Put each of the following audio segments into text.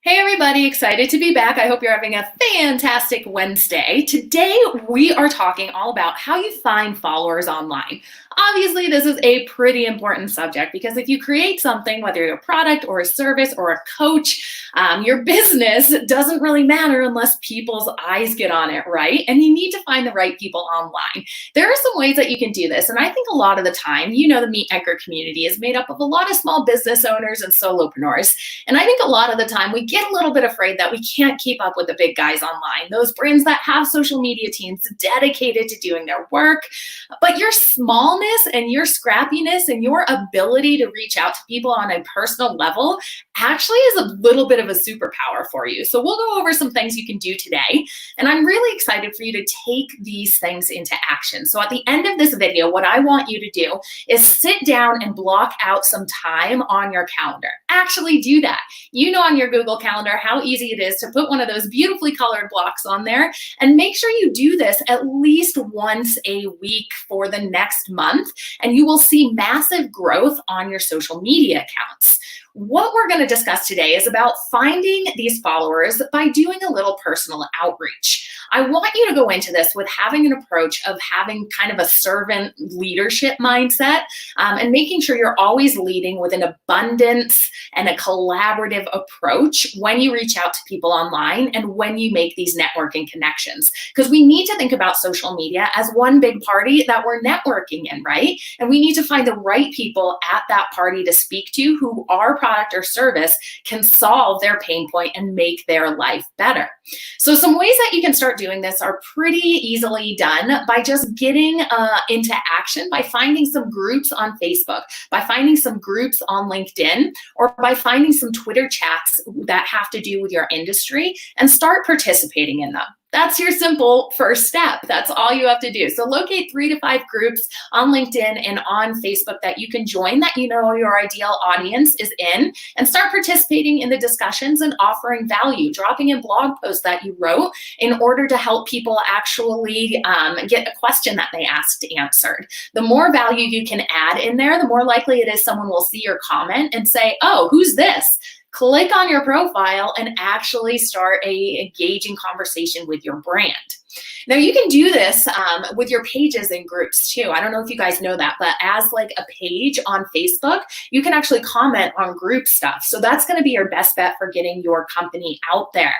Hey everybody, excited to be back. I hope you're having a fantastic Wednesday. Today we are talking all about how you find followers online. Obviously, this is a pretty important subject because if you create something, whether you're a product or a service or a coach, your business doesn't really matter unless people's eyes get on it, right? And you need to find the right people online. There are some ways that you can do this. And I think a lot of the time, the Meet Anchor community is made up of a lot of small business owners and solopreneurs. And I think a lot of the time we get a little bit afraid that we can't keep up with the big guys online, those brands that have social media teams dedicated to doing their work. But your smallness and your scrappiness and your ability to reach out to people on a personal level actually is a little bit of a superpower for you. So we'll go over some things you can do today. And I'm really excited for you to take these things into action. So at the end of this video, what I want you to do is sit down and block out some time on your calendar. Actually do that. You know on your Google Calendar how easy it is to put one of those beautifully colored blocks on there, and make sure you do this at least once a week for the next month, and you will see massive growth on your social media accounts. What we're going to discuss today is about finding these followers by doing a little personal outreach. I want you to go into this with having an approach of having kind of a servant leadership mindset, and making sure you're always leading with an abundance and a collaborative approach when you reach out to people online and when you make these networking connections. Because we need to think about social media as one big party that we're networking in, right? And we need to find the right people at that party to speak to who our product or service can solve their pain point and make their life better. So some ways that you can start doing this are pretty easily done by just getting into action, by finding some groups on Facebook, by finding some groups on LinkedIn, or by finding some Twitter chats that have to do with your industry and start participating in them. That's your simple first step. That's all you have to do. So locate 3 to 5 groups on LinkedIn and on Facebook that you can join, that you know your ideal audience is in, and start participating in the discussions and offering value, dropping in blog posts that you wrote in order to help people actually get a question that they asked answered. The more value you can add in there, the more likely it is someone will see your comment and say, oh, who's this? Click on your profile and actually start a engaging conversation with your brand. Now you can do this with your pages and groups too. I don't know if you guys know that, but as like a page on Facebook, you can actually comment on group stuff. So that's going to be your best bet for getting your company out there.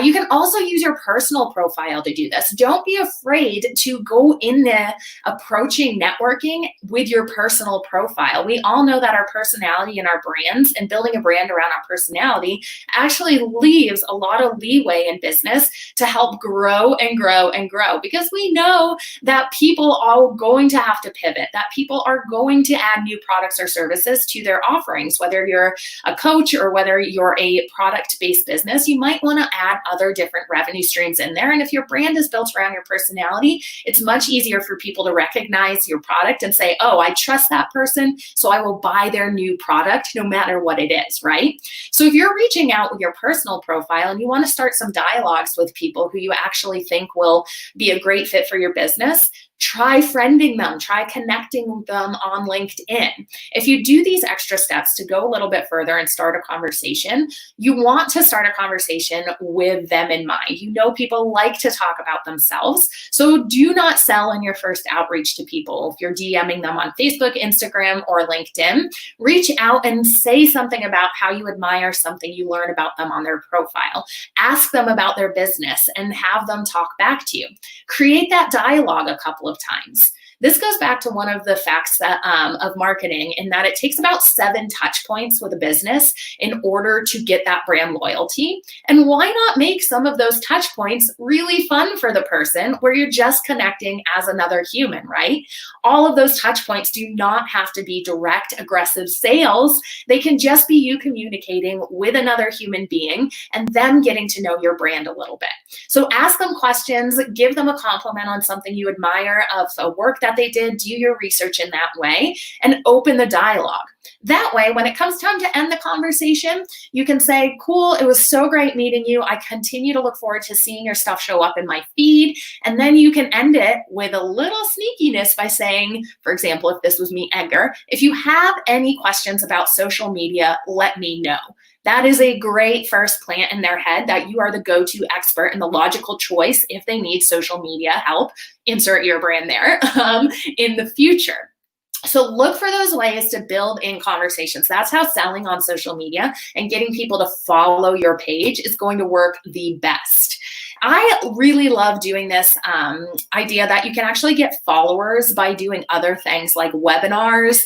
You can also use your personal profile to do this. Don't be afraid to go in there approaching networking with your personal profile. We all know that our personality and our brands, and building a brand around our personality, actually leaves a lot of leeway in business to help grow and grow and grow, because we know that people are going to have to pivot, that people are going to add new products or services to their offerings. Whether you're a coach or whether you're a product-based business, you might want to add other different revenue streams in there. And if your brand is built around your personality, it's much easier for people to recognize your product and say, oh, I trust that person, so I will buy their new product no matter what it is, right? So if you're reaching out with your personal profile and you want to start some dialogues with people who you actually think will be a great fit for your business, try friending them, try connecting them on LinkedIn. If you do these extra steps to go a little bit further and start a conversation, you want to start a conversation with them in mind. You know, people like to talk about themselves, so do not sell in your first outreach to people. If you're DMing them on Facebook, Instagram, or LinkedIn, reach out and say something about how you admire something you learn about them on their profile. Ask them about their business and have them talk back to you. Create that dialogue a couple of times. This goes back to one of the facts that, of marketing, in that it takes about 7 touch points with a business in order to get that brand loyalty. And why not make some of those touch points really fun for the person, where you're just connecting as another human, right? All of those touch points do not have to be direct, aggressive sales. They can just be you communicating with another human being and them getting to know your brand a little bit. So ask them questions, give them a compliment on something you admire of a work that they did, do your research in that way, and open the dialogue. That way, when it comes time to end the conversation, you can say, cool, it was so great meeting you. I continue to look forward to seeing your stuff show up in my feed. And then you can end it with a little sneakiness by saying, for example, if this was me, Edgar, if you have any questions about social media, let me know. That is a great first plant in their head that you are the go-to expert and the logical choice if they need social media help, insert your brand there, in the future. So look for those ways to build in conversations. That's how selling on social media and getting people to follow your page is going to work the best. I really love doing this idea that you can actually get followers by doing other things like webinars.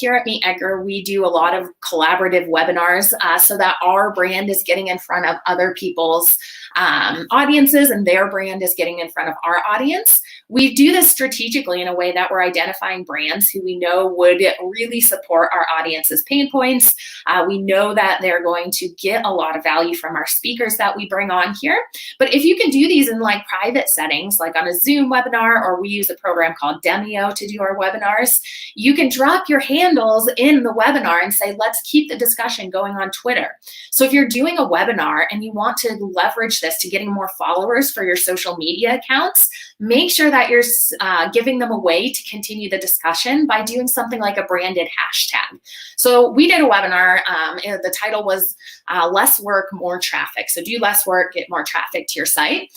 Here at Meet Edgar, we do a lot of collaborative webinars so that our brand is getting in front of other people's audiences and their brand is getting in front of our audience. We do this strategically in a way that we're identifying brands who we know would really support our audience's pain points. We know that they're going to get a lot of value from our speakers that we bring on here. But if you can do these in like private settings, like on a Zoom webinar, or we use a program called Demio to do our webinars, you can drop your handles in the webinar and say, let's keep the discussion going on Twitter. So if you're doing a webinar and you want to leverage this to getting more followers for your social media accounts, make sure that you're giving them a way to continue the discussion by doing something like a branded hashtag. So we did a webinar, the title was Less Work, More Traffic. So do less work, get more traffic to your site.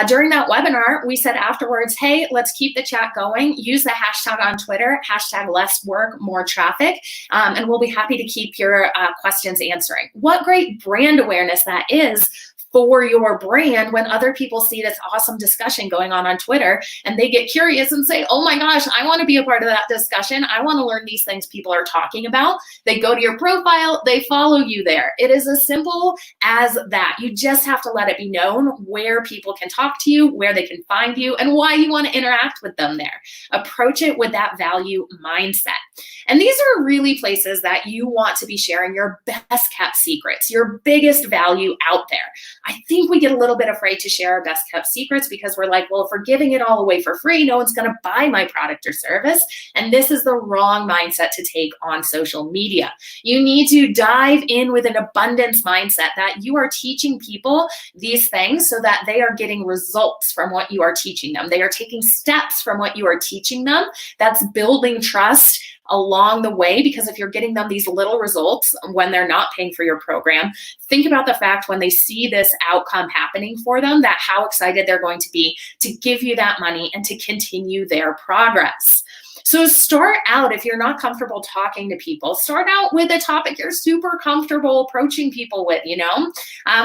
During that webinar, we said afterwards, hey, let's keep the chat going. Use the hashtag on Twitter, hashtag less work, more traffic, and we'll be happy to keep your questions answering. What great brand awareness that is for your brand when other people see this awesome discussion going on Twitter and they get curious and say, oh my gosh, I want to be a part of that discussion. I want to learn these things people are talking about. They go to your profile, they follow you there. It is as simple as that. You just have to let it be known where people can talk to you, where they can find you, and why you want to interact with them there. Approach it with that value mindset. And these are really places that you want to be sharing your best kept secrets, your biggest value out there. I think we get a little bit afraid to share our best kept secrets because we're like, well, if we're giving it all away for free, no one's going to buy my product or service. And this is the wrong mindset to take on social media. You need to dive in with an abundance mindset that you are teaching people these things so that they are getting results from what you are teaching them. They are taking steps from what you are teaching them. That's building trust along the way, because if you're getting them these little results when they're not paying for your program, think about the fact when they see this outcome happening for them, that how excited they're going to be to give you that money and to continue their progress. So start out, if you're not comfortable talking to people, start out with a topic you're super comfortable approaching people with,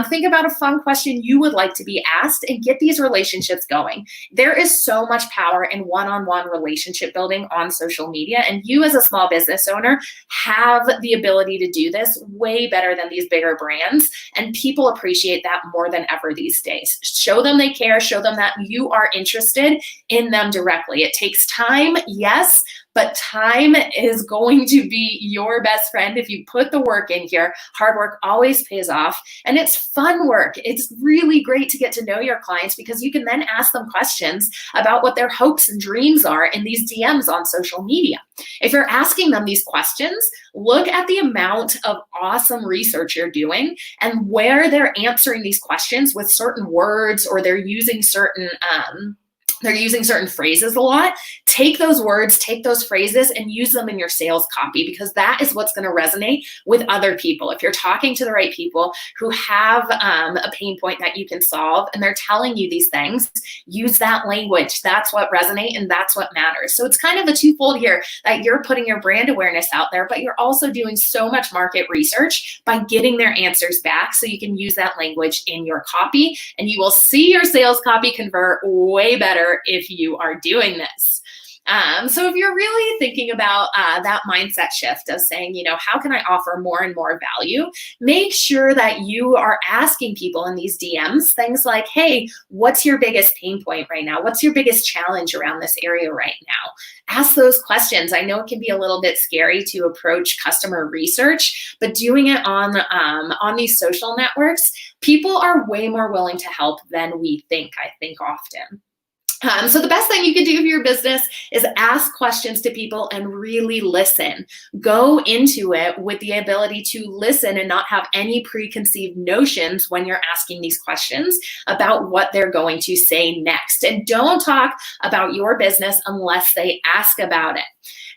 Think about a fun question you would like to be asked and get these relationships going. There is so much power in one-on-one relationship building on social media, and you as a small business owner have the ability to do this way better than these bigger brands, and people appreciate that more than ever these days. Show them they care, show them that you are interested in them directly. It takes time, yes, but time is going to be your best friend if you put the work in here. Hard work always pays off, and it's fun work. It's really great to get to know your clients because you can then ask them questions about what their hopes and dreams are in these DMs on social media. If you're asking them these questions, look at the amount of awesome research you're doing and where they're answering these questions with certain words, or they're using certain phrases a lot. Take those words, take those phrases, and use them in your sales copy, because that is what's going to resonate with other people. If you're talking to the right people who have a pain point that you can solve and they're telling you these things, use that language. That's what resonates and that's what matters. So it's kind of a twofold here, that you're putting your brand awareness out there, but you're also doing so much market research by getting their answers back so you can use that language in your copy, and you will see your sales copy convert way better if you are doing this. So if you're really thinking about that mindset shift of saying, how can I offer more and more value? Make sure that you are asking people in these DMs things like, hey, what's your biggest pain point right now? What's your biggest challenge around this area right now? Ask those questions. I know it can be a little bit scary to approach customer research, but doing it on these social networks, people are way more willing to help than we think, I think often. So the best thing you can do for your business is ask questions to people and really listen. Go into it with the ability to listen and not have any preconceived notions when you're asking these questions about what they're going to say next. And don't talk about your business unless they ask about it.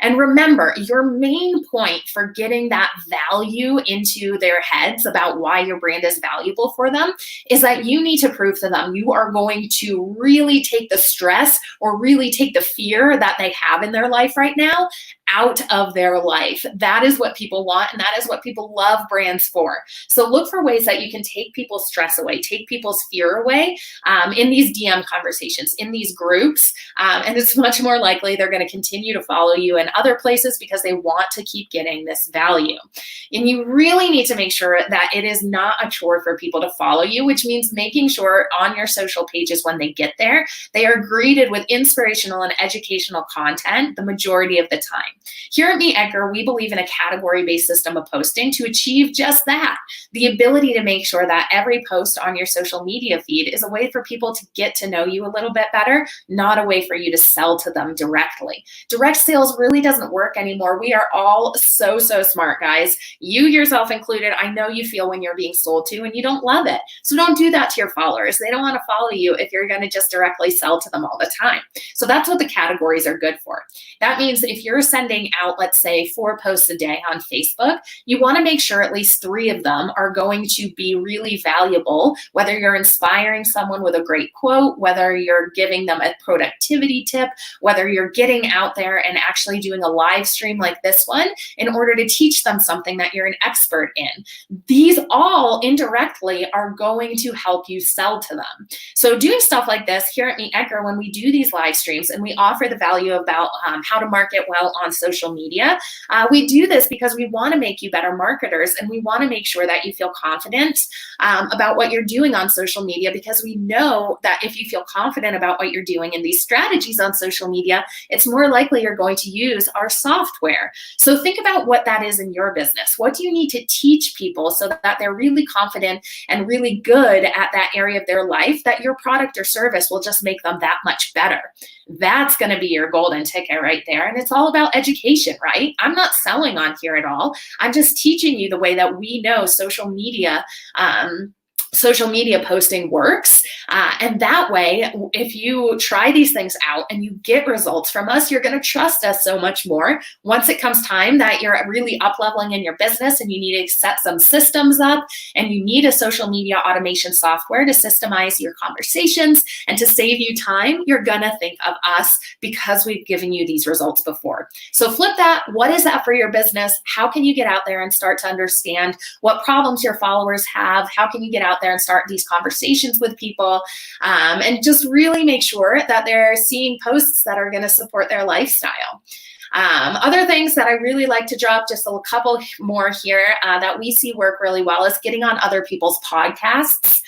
And remember, your main point for getting that value into their heads about why your brand is valuable for them is that you need to prove to them you are going to really take the stress or really take the fear that they have in their life right now out of their life. That is what people want, and that is what people love brands for. So look for ways that you can take people's stress away, take people's fear away in these DM conversations, in these groups, and it's much more likely they're going to continue to follow you in other places because they want to keep getting this value. And you really need to make sure that it is not a chore for people to follow you, which means making sure on your social pages when they get there, they are greeted with inspirational and educational content the majority of the time. Here at Meet Edgar, we believe in a category-based system of posting to achieve just that, the ability to make sure that every post on your social media feed is a way for people to get to know you a little bit better, not a way for you to sell to them directly. Direct sales really doesn't work anymore. We are all so smart, guys. You yourself included. I know you feel when you're being sold to and you don't love it. So don't do that to your followers. They don't want to follow you if you're going to just directly sell to them all the time. So that's what the categories are good for. That means if you're sending out, let's say, 4 posts a day on Facebook, you want to make sure at least 3 of them are going to be really valuable, whether you're inspiring someone with a great quote, whether you're giving them a productivity tip, whether you're getting out there and actually doing a live stream like this one in order to teach them something that you're an expert in. These all indirectly are going to help you sell to them. So doing stuff like this here at Meet Edgar, when we do these live streams and we offer the value about how to market well on social media, we do this because we want to make you better marketers, and we want to make sure that you feel confident about what you're doing on social media, because we know that if you feel confident about what you're doing in these strategies on social media, it's more likely you're going to use our software. So think about what that is in your business. What do you need to teach people so that they're really confident and really good at that area of their life that your product or service will just make them that much better? That's going to be your golden ticket right there. And it's all about education, right? I'm not selling on here at all. I'm just teaching you the way that we know social media posting works. And that way, if you try these things out and you get results from us, you're going to trust us so much more. Once it comes time that you're really up-leveling in your business and you need to set some systems up and you need a social media automation software to systemize your conversations and to save you time, you're going to think of us because we've given you these results before. So flip that. What is that for your business? How can you get out there and start to understand what problems your followers have? How can you get out there and start these conversations with people, and just really make sure that they're seeing posts that are going to support their lifestyle. Other things that I really like to drop, just a couple more here that we see work really well, is getting on other people's podcasts.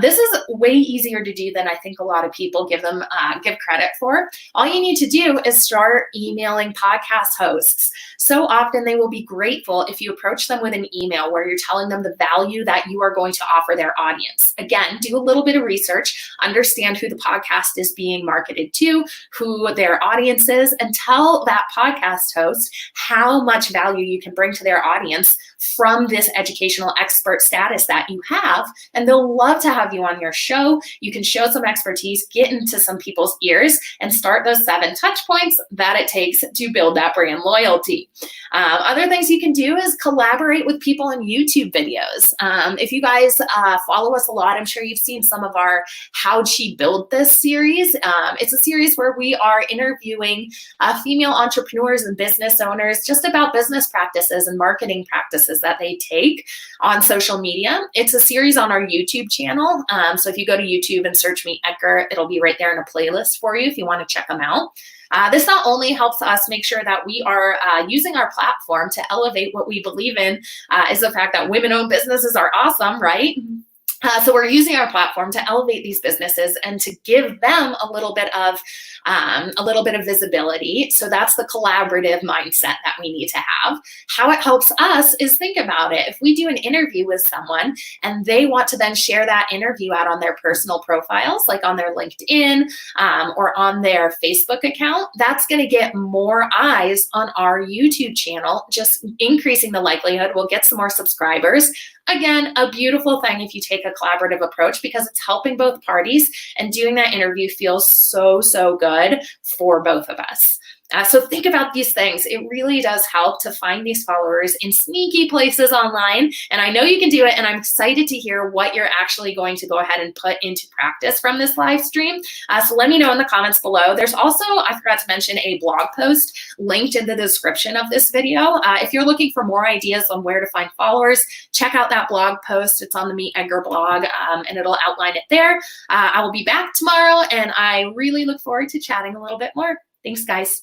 This is way easier to do than I think a lot of people give credit for. All you need to do is start emailing podcast hosts. So often they will be grateful if you approach them with an email where you're telling them the value that you are going to offer their audience. Again, do a little bit of research, understand who the podcast is being marketed to, who their audience is, and tell that podcast host how much value you can bring to their audience from this educational expert status that you have, and they'll love to have you on your show. You can show some expertise, get into some people's ears, and start those 7 touch points that it takes to build that brand loyalty. Other things you can do is collaborate with people in YouTube videos. If you guys follow us a lot, I'm sure you've seen some of our How'd She Build This series. It's a series where we are interviewing female entrepreneurs and business owners just about business practices and marketing practices that they take on social media. It's a series on our YouTube channel. So if you go to YouTube and search Meet Edgar, it'll be right there in a playlist for you if you want to check them out. This not only helps us make sure that we are using our platform to elevate what we believe in is the fact that women-owned businesses are awesome, right? So we're using our platform to elevate these businesses and to give them a little bit of visibility. So that's the collaborative mindset that we need to have. How it helps us is, think about it. If we do an interview with someone and they want to then share that interview out on their personal profiles, like on their LinkedIn or on their Facebook account, that's going to get more eyes on our YouTube channel, just increasing the likelihood we'll get some more subscribers. Again, a beautiful thing if you take a collaborative approach, because it's helping both parties, and doing that interview feels so good for both of us. So think about these things. It really does help to find these followers in sneaky places online. And I know you can do it. And I'm excited to hear what you're actually going to go ahead and put into practice from this live stream. So let me know in the comments below. There's also, I forgot to mention, a blog post linked in the description of this video. If you're looking for more ideas on where to find followers, check out that blog post. It's on the Meet Edgar blog, and it'll outline it there. I will be back tomorrow, and I really look forward to chatting a little bit more. Thanks, guys.